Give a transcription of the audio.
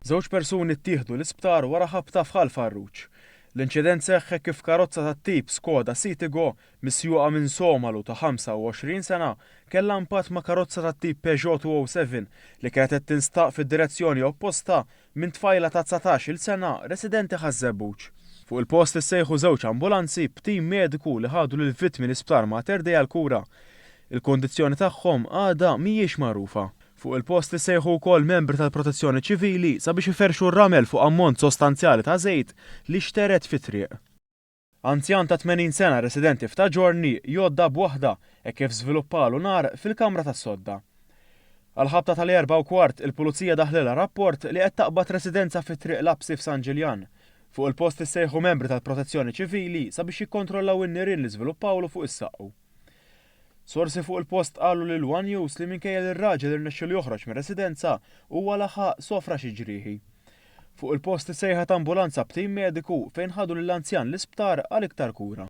Żewġ persuni ttieħdu l-isptar wara ħabta f'ħal Farruġ. L-inċident seħħ kif karozza tat-tip Skoda Citigo misjuqa minn Somalu ta' 25 sena kellha impatt ma' karozza tat-tip Peugeot 207 li kienet qed tinstaq fid-direzzjoni opposta minn tfajla ta' 19-il sena residenti ħaż-Żebbuġ. Fuq il-post issejħu żewġ ambulanzi b'tim mediku li ħadu lill-vittmi l-isptar mater dejja l-kura. Il-kondizzjoni tagħhom għadha mhijiex magħrufa. Fuq il-post issejħu wkoll membri tal-Protezzjoni Ċivili sabiex iferxu r-ramel fuq ammont sostanzjali ta' żejt li xteret fit-triq. Anzjan ta' 80 sena residenti f'Taġorni jodda b'waħda e kif żviluppalu nar fil-Kamra tas-Sodda. Għal-ħabta tal-4:15 il-Pulizija daħlilha rapport li qed taqbad residenza fit-triq Lapsi f'San Ġiljan. Fuq il-post issejħu membri tal-Protezzjoni Ċivili sabiex jikkontrollaw in-nirien li żviluppawlu fuq is-saqqu. Sorsi fuq il-post qalu lil One News li minkejja l-raġel irnexxielu joħroġ mir-residenza huwa laħaq sofra xi ġrieħi. Fuq il-post issejħet ambulanza b'tim mediku fejn ħadu lill-anzjan l-isptar għal iktar kura.